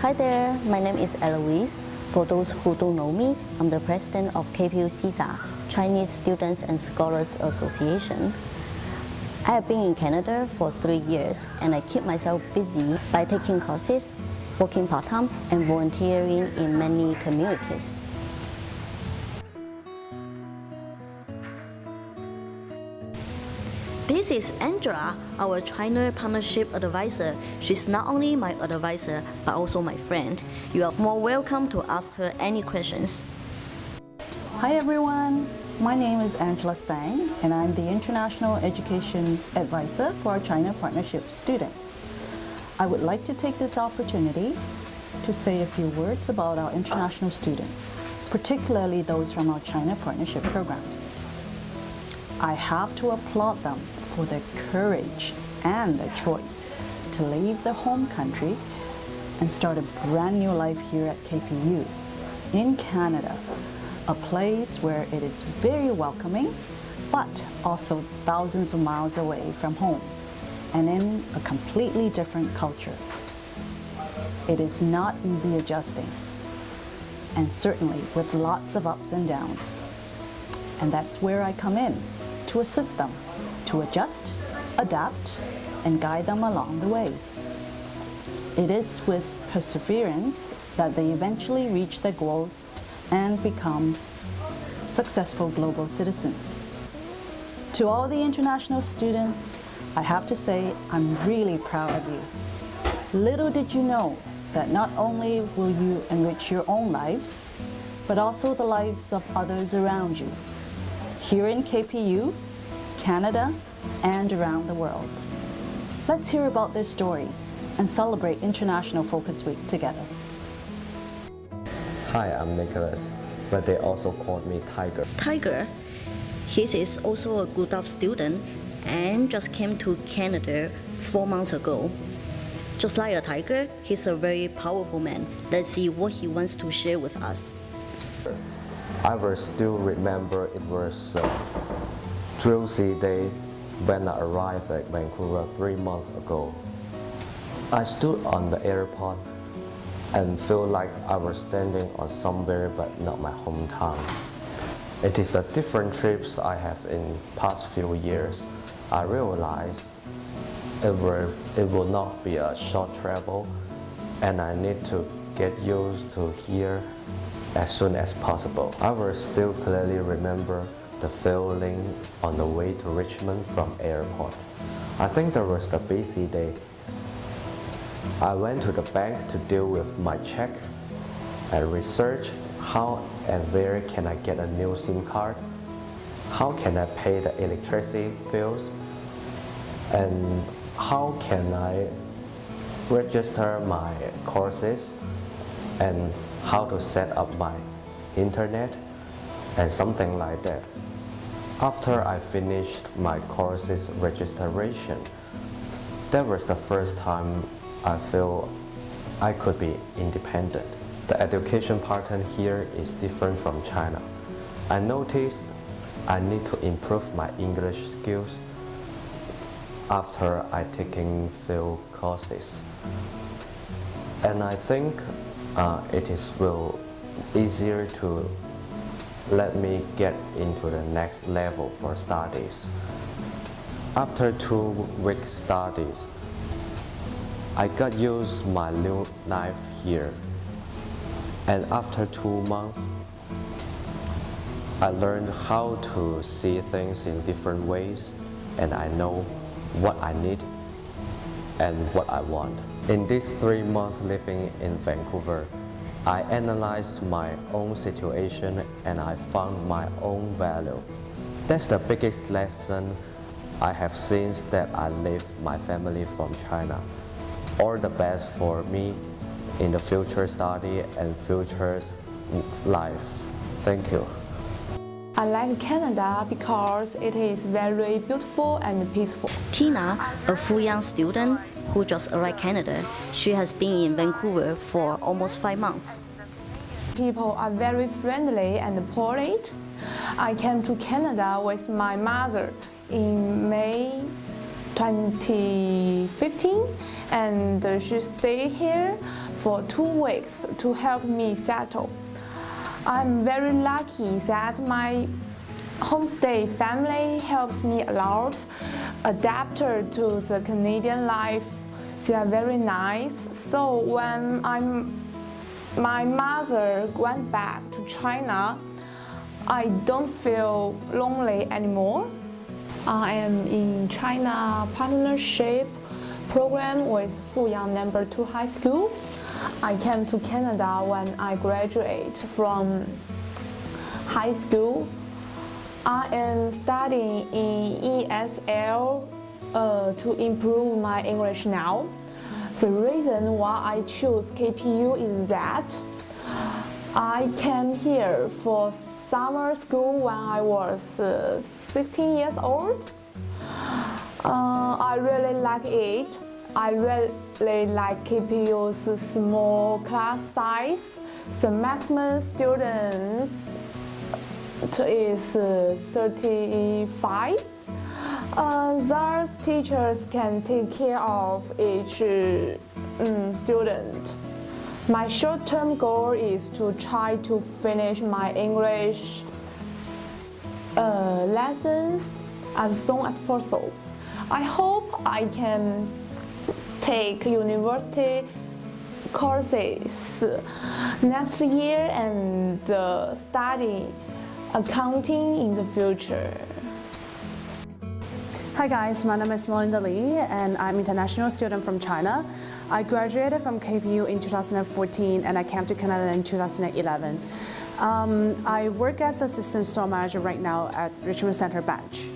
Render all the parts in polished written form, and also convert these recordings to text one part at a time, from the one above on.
Hi there, my name is Eloise. For those who don't know me, I'm the president of KPU CSA, Chinese Students and Scholars Association. I have been in Canada for 3 years and I keep myself busy by taking courses, working part-time and volunteering in many communities. This is Angela, our China Partnership Advisor. She's not only my advisor, but also my friend. You are more welcome to ask her any questions. Hi everyone, my name is Angela Sang and I'm the International Education Advisor for our China Partnership students. I would like to take this opportunity to say a few words about our international students, particularly those from our China Partnership programs. I have to applaud them for their courage and their choice to leave their home country and start a brand new life here at KPU in Canada, a place where it is very welcoming, but also thousands of miles away from home and in a completely different culture. It is not easy adjusting, and certainly with lots of ups and downs. And that's where I come in, to assist them, to adjust, adapt, and guide them along the way. It is with perseverance that they eventually reach their goals and become successful global citizens. To all the international students, I have to say I'm really proud of you. Little did you know that not only will you enrich your own lives, but also the lives of others around you, here in KPU, Canada, and around the world. Let's hear about their stories and celebrate International Focus Week together. Hi, I'm Nicholas, but they also call me Tiger. Tiger, he is also a good of student and just came to Canada 4 months ago. Just like a tiger, he's a very powerful man. Let's see what he wants to share with us. I will still remember it was Drowsy Day when I arrived at Vancouver 3 months ago. I stood on the airport and felt like I was standing on somewhere but not my hometown. It is a different trips I have in past few years. I realized it will not be a short travel and I need to get used to here as soon as possible. I will still clearly remember the feeling on the way to Richmond from airport. I think there was the busy day. I went to the bank to deal with my check and research how and where can I get a new SIM card, how can I pay the electricity bills, and how can I register my courses, and how to set up my internet, and something like that. After I finished my courses registration, that was the first time I feel I could be independent. The education pattern here is different from China. I noticed I need to improve my English skills after I taking few courses. And I think it is easier to let me get into the next level for studies. After 2 weeks studies, I got used my new life here. And after 2 months, I learned how to see things in different ways, and I know what I need and what I want. In these 3 months living in Vancouver, I analyzed my own situation and I found my own value. That's the biggest lesson I have since that I left my family from China. All the best for me in the future study and future life. Thank you. I like Canada because it is very beautiful and peaceful. Tina, a Fuyang student who just arrived Canada, she has been in Vancouver for almost 5 months. People are very friendly and polite. I came to Canada with my mother in May 2015, and she stayed here for 2 weeks to help me settle. I'm very lucky that my homestay family helps me a lot, adapted to the Canadian life. They are very nice. So when my mother went back to China, I don't feel lonely anymore. I am in China partnership program with Fuyang No. 2 High School. I came to Canada when I graduate from high school. I am studying in ESL to improve my English now. The reason why I choose KPU is that I came here for summer school when I was 16 years old. I really like it. I really like KPU's small class size. The maximum student is 35. Thus, teachers can take care of each student. My short-term goal is to try to finish my English lessons as soon as possible. I hope I can take university courses next year and study accounting in the future. Hi guys, my name is Melinda Lee and I'm an international student from China. I graduated from KPU in 2014 and I came to Canada in 2011. I work as assistant store manager right now at Richmond Center Bench.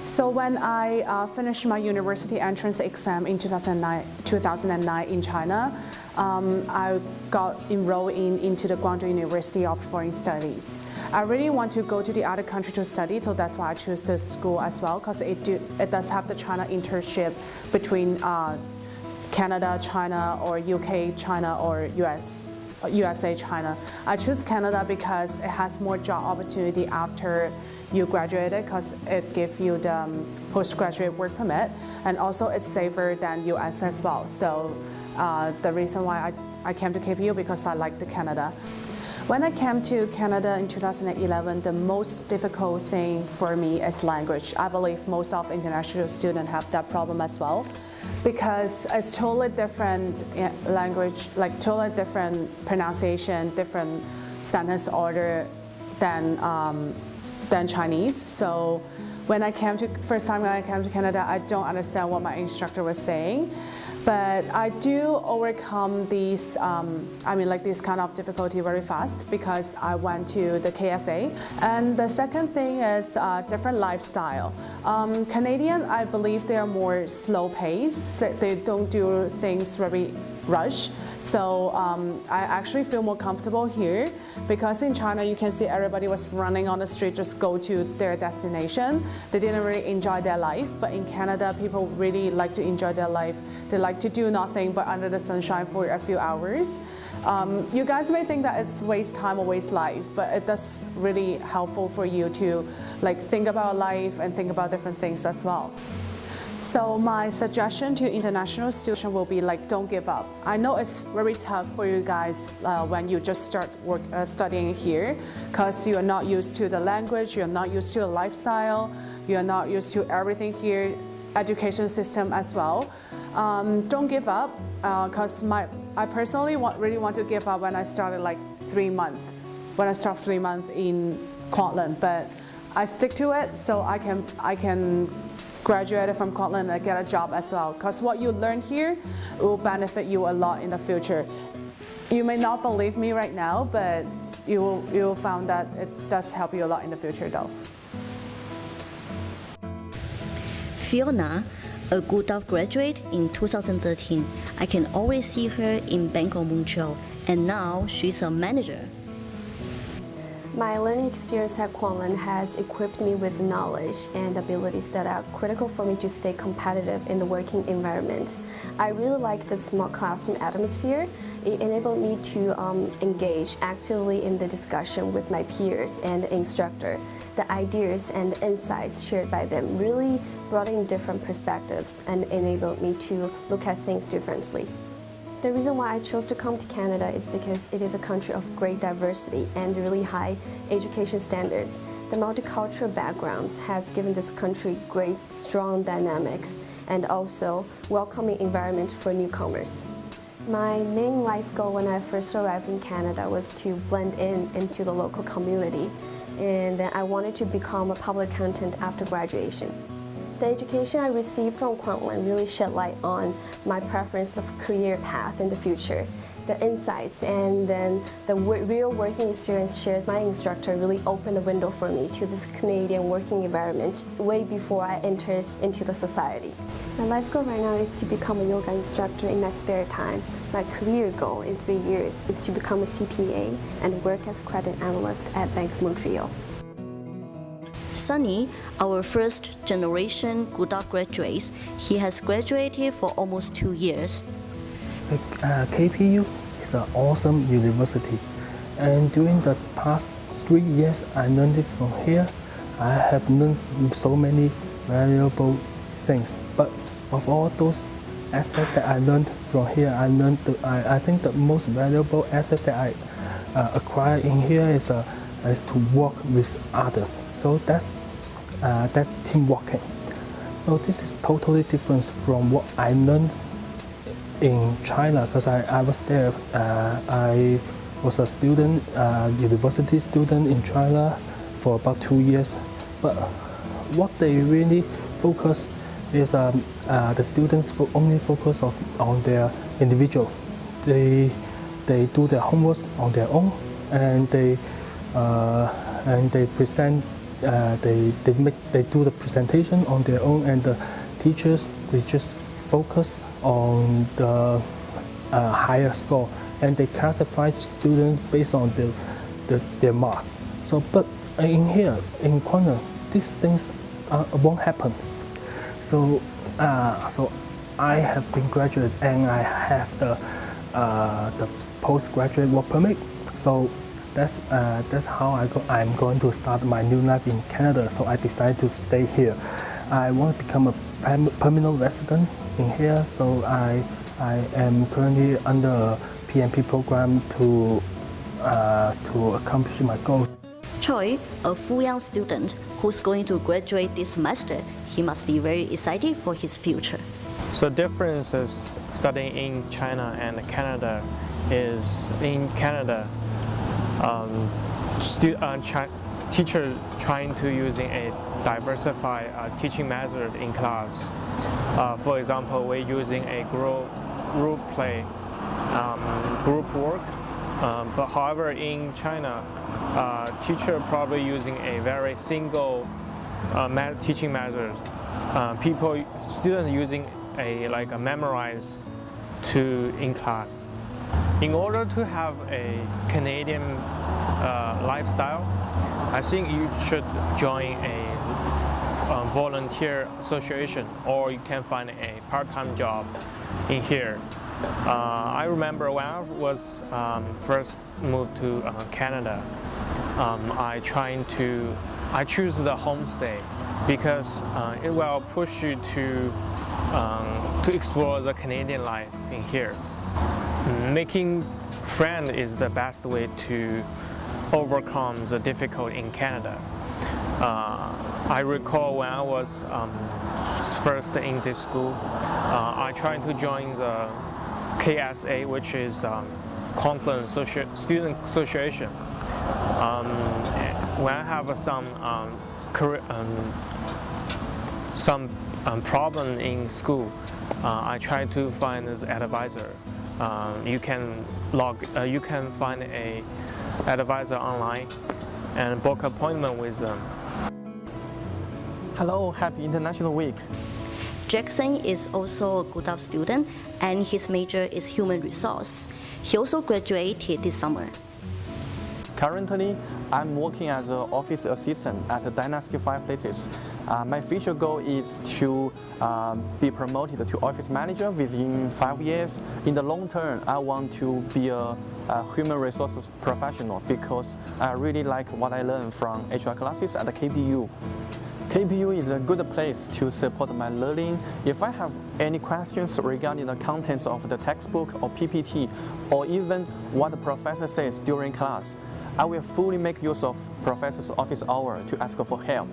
So when I finished my university entrance exam in 2009 in China, I got enrolled into the Guangzhou University of Foreign Studies. I really want to go to the other country to study, so that's why I choose this school as well, because it does have the China internship between Canada, China, or UK, China, or USA, China. I choose Canada because it has more job opportunity after you graduated, because it gives you the postgraduate work permit, and also it's safer than US as well. So the reason why I came to KPU because I like the Canada. When I came to Canada in 2011, the most difficult thing for me is language. I believe most of international students have that problem as well, because it's totally different language, like totally different pronunciation, different sentence order than Chinese. So first time when I came to Canada, I don't understand what my instructor was saying. But I do overcome these, this kind of difficulty very fast because I went to the KSA. And the second thing is different lifestyle. Canadian, I believe they are more slow paced. They don't do things very rush. So I actually feel more comfortable here because in China you can see everybody was running on the street, just go to their destination. They didn't really enjoy their life, but in Canada people really like to enjoy their life. They like to do nothing but under the sunshine for a few hours. You guys may think that it's waste time or waste life, but it does really helpful for you to think about life and think about different things as well. So my suggestion to international students will be don't give up. I know it's very tough for you guys when you just start studying here because you are not used to the language, you're not used to the lifestyle, you're not used to everything here, education system as well. Don't give up because I personally really want to give up when I started 3 months, when I started 3 months in Kwantlen, but I stick to it so I can graduate from Kwantlen and get a job as well, because what you learn here will benefit you a lot in the future. You may not believe me right now, but you will find that it does help you a lot in the future though. Fiona, a Gudaf graduate in 2013. I can always see her in Bank of Montreal, and now she's a manager. My learning experience at Kwanglen has equipped me with knowledge and abilities that are critical for me to stay competitive in the working environment. I really like the small classroom atmosphere. It enabled me to engage actively in the discussion with my peers and the instructor. The ideas and insights shared by them really brought in different perspectives and enabled me to look at things differently. The reason why I chose to come to Canada is because it is a country of great diversity and really high education standards. The multicultural backgrounds has given this country great, strong dynamics and also welcoming environment for newcomers. My main life goal when I first arrived in Canada was to blend into the local community, and I wanted to become a public accountant after graduation. The education I received from Kwanglen really shed light on my preference of career path in the future. The insights and then the real working experience shared by my instructor really opened a window for me to this Canadian working environment way before I entered into the society. My life goal right now is to become a yoga instructor in my spare time. My career goal in 3 years is to become a CPA and work as a credit analyst at Bank of Montreal. Sunny, our first generation Gudak graduates, he has graduated for almost 2 years. KPU is an awesome university, and during the past 3 years I learned it from here. I have learned so many valuable things, but of all those assets that I learned from here, I think the most valuable asset that I acquired in here is to work with others. So that's teamworking. So this is totally different from what I learned in China, because I was there. I was a student, university student in China for about 2 years. But what they really focus is the students only focus on their individual. They do their homework on their own, and they present. They do the presentation on their own, and the teachers, they just focus on the higher score, and they classify students based on their marks. So, but in here in Kwanglen, these things won't happen. So I have been graduate, and I have the postgraduate work permit. So that's how I'm going to start my new life in Canada. So I decided to stay here. I want to become a permanent resident in here. So I am currently under a PMP program to accomplish my goal. Choi, a Fuyang student who's going to graduate this semester, he must be very excited for his future. So the difference is studying in China and Canada is in Canada, teacher trying to using a diversified teaching method in class. For example, we're using a group play, group work. But however, in China, teacher probably using a very single teaching method. Students using a memorize in class. In order to have a Canadian lifestyle, I think you should join a volunteer association, or you can find a part-time job in here. I remember when I was first moved to Canada, I choose the homestay because it will push you to explore the Canadian life in here. Making friends is the best way to overcome the difficulty in Canada. I recall when I was first in this school, I tried to join the KSA, which is Kwanglen Student Association. When I have some problem in school, I try to find an advisor. You can find a advisor online and book appointment with them. Hello, happy International Week. Jackson is also a Gudak student, and his major is human resource. He also graduated this summer. Currently, I'm working as an office assistant at Dynasty Fireplaces. My future goal is to be promoted to office manager within 5 years. In the long term, I want to be a human resources professional because I really like what I learned from HR classes at the KPU. KPU is a good place to support my learning. If I have any questions regarding the contents of the textbook or PPT, or even what the professor says during class, I will fully make use of professor's office hour to ask for help.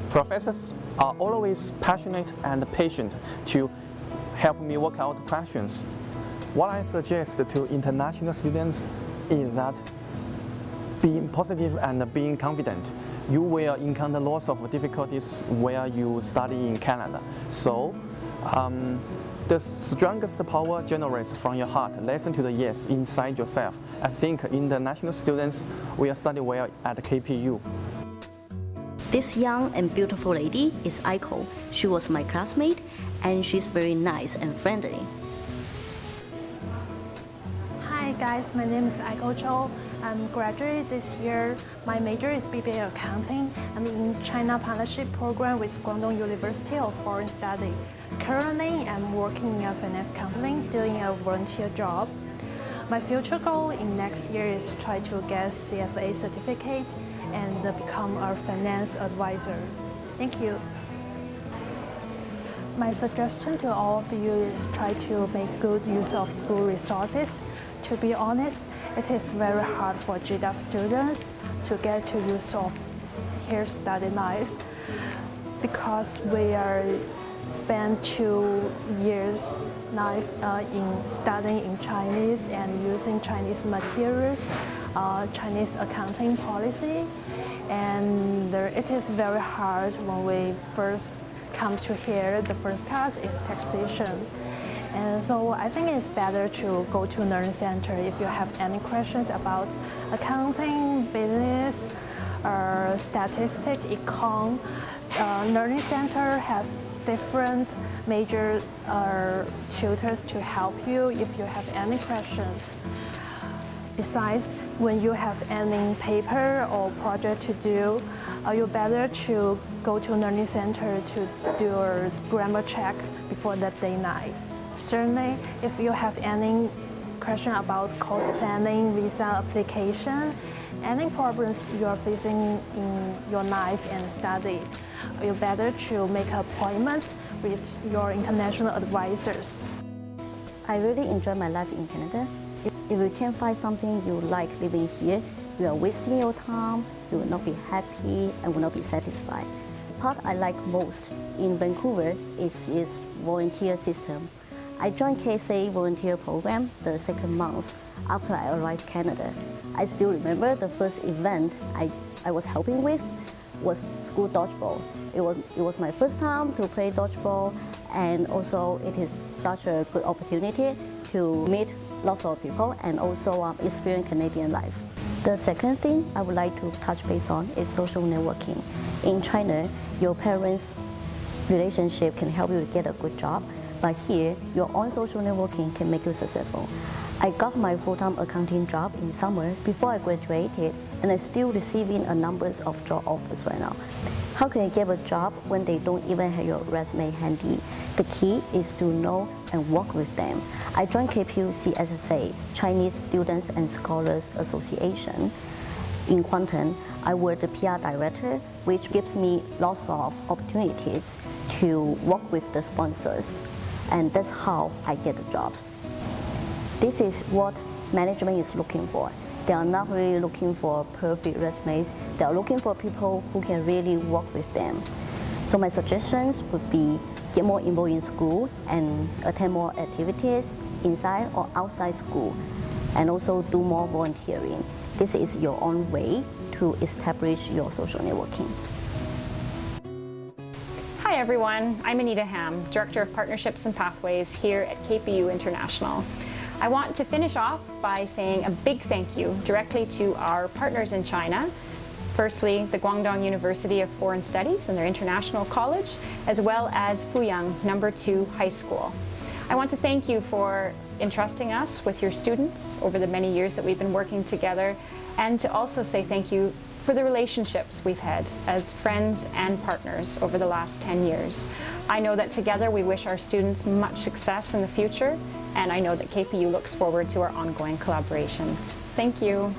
Professors are always passionate and patient to help me work out questions. What I suggest to international students is that being positive and being confident. You will encounter lots of difficulties where you study in Canada. So, the strongest power generates from your heart. Listen to the yes inside yourself. I think international students will study well at KPU. This young and beautiful lady is Aiko. She was my classmate, and she's very nice and friendly. Hi guys, my name is Aiko Zhou. I'm graduated this year. My major is BBA Accounting. I'm in China Partnership Program with Guangdong University of Foreign Study. Currently, I'm working in a finance company doing a volunteer job. My future goal in next year is try to get CFA certificate and become a finance advisor. Thank you. My suggestion to all of you is try to make good use of school resources. To be honest, it is very hard for GDAF students to get to use of their study life because we are spent 2 years life in studying in Chinese and using Chinese materials, Chinese accounting policy, and it is very hard when we first come to here. The first class is taxation. And so I think it's better to go to Learning Center if you have any questions about accounting, business, or statistics, econ. Learning Center have different major tutors to help you if you have any questions. Besides, when you have any paper or project to do, you better to go to Learning Center to do a grammar check before that day night. Certainly, if you have any question about course planning, visa application, any problems you are facing in your life and study, you better to make appointments with your international advisors. I really enjoy my life in Canada. If you can't find something you like living here, you are wasting your time, you will not be happy and will not be satisfied. The part I like most in Vancouver is its volunteer system. I joined KSA volunteer program the second month after I arrived Canada. I still remember the first event I was helping with was school dodgeball. It was my first time to play dodgeball, and also it is such a good opportunity to meet lots of people and also experience Canadian life. The second thing I would like to touch base on is social networking. In China, your parents' relationship can help you to get a good job, but here, your own social networking can make you successful. I got my full-time accounting job in summer before I graduated, and I'm still receiving a number of job offers right now. How can you get a job when they don't even have your resume handy? The key is to know and work with them. I joined KPU CSSA, Chinese Students and Scholars Association. In Quantum, I was the PR director, which gives me lots of opportunities to work with the sponsors. And that's how I get the jobs. This is what management is looking for. They are not really looking for perfect resumes. They are looking for people who can really work with them. So my suggestions would be get more involved in school and attend more activities inside or outside school, and also do more volunteering. This is your own way to establish your social networking. Hi everyone, I'm Anita Ham, Director of Partnerships and Pathways here at KPU International. I want to finish off by saying a big thank you directly to our partners in China. Firstly, the Guangdong University of Foreign Studies and their International College, as well as Fuyang No. 2 High School. I want to thank you for entrusting us with your students over the many years that we've been working together, and to also say thank you for the relationships we've had as friends and partners over the last 10 years. I know that together we wish our students much success in the future, and I know that KPU looks forward to our ongoing collaborations. Thank you.